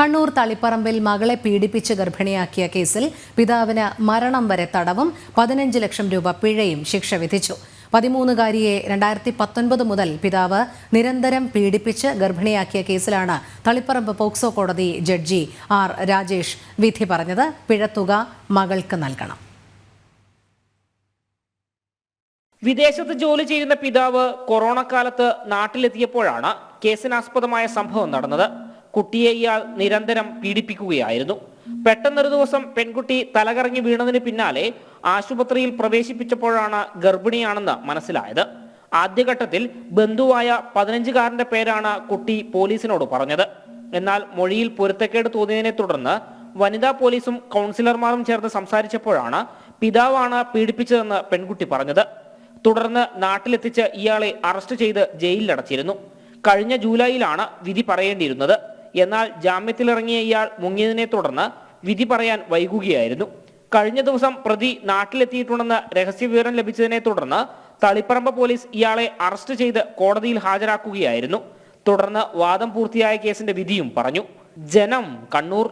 കണ്ണൂർ തളിപ്പറമ്പിൽ മകളെ പീഡിപ്പിച്ച് ഗർഭിണിയാക്കിയ കേസിൽ പിതാവിന് മരണം വരെ തടവും 15 ലക്ഷം രൂപ പിഴയും ശിക്ഷ വിധിച്ചു. 13-കാരിയെ 2019 മുതൽ പിതാവ് നിരന്തരം പീഡിപ്പിച്ച് ഗർഭിണിയാക്കിയ കേസിലാണ് തളിപ്പറമ്പ് പോക്സോ കോടതി ജഡ്ജി ആർ രാജേഷ് വിധി പറഞ്ഞത്. പിഴത്തുക മകൾക്ക് നൽകണം. വിദേശത്ത് ജോലി ചെയ്യുന്ന പിതാവ് കൊറോണ കാലത്ത് നാട്ടിലെത്തിയപ്പോഴാണ് കേസിനാസ്പദമായ സംഭവം നടന്നത്. കുട്ടിയെ ഇയാൾ നിരന്തരം പീഡിപ്പിക്കുകയായിരുന്നു. പെട്ടെന്നൊരു ദിവസം പെൺകുട്ടി തലകറങ്ങി വീണതിന് പിന്നാലെ ആശുപത്രിയിൽ പ്രവേശിപ്പിച്ചപ്പോഴാണ് ഗർഭിണിയാണെന്ന് മനസ്സിലായത്. ആദ്യഘട്ടത്തിൽ ബന്ധുവായ 15-കാരന്റെ പേരാണ് കുട്ടി പോലീസിനോട് പറഞ്ഞത്. എന്നാൽ മൊഴിയിൽ പൊരുത്തക്കേട് തോന്നിയതിനെ തുടർന്ന് വനിതാ പോലീസും കൗൺസിലർമാരും ചേർന്ന് സംസാരിച്ചപ്പോഴാണ് പിതാവാണ് പീഡിപ്പിച്ചതെന്ന് പെൺകുട്ടി പറഞ്ഞത്. തുടർന്ന് നാട്ടിലെത്തിച്ച് ഇയാളെ അറസ്റ്റ് ചെയ്ത് ജയിലിലടച്ചിരുന്നു. കഴിഞ്ഞ ജൂലൈയിലാണ് വിധി പറയേണ്ടിയിരുന്നത്. എന്നാൽ ജാമ്യത്തിലിറങ്ങിയ ഇയാൾ മുങ്ങിയതിനെ തുടർന്ന് വിധി പറയാൻ വൈകുകയായിരുന്നു. കഴിഞ്ഞ ദിവസം പ്രതി നാട്ടിലെത്തിയിട്ടുണ്ടെന്ന് രഹസ്യവിവരം ലഭിച്ചതിനെ തുടർന്ന് തളിപ്പറമ്പ് പോലീസ് ഇയാളെ അറസ്റ്റ് ചെയ്ത് കോടതിയിൽ ഹാജരാക്കുകയായിരുന്നു. തുടർന്ന് വാദം പൂർത്തിയായ കേസിന്റെ വിധിയും പറഞ്ഞു. ജനം, കണ്ണൂർ.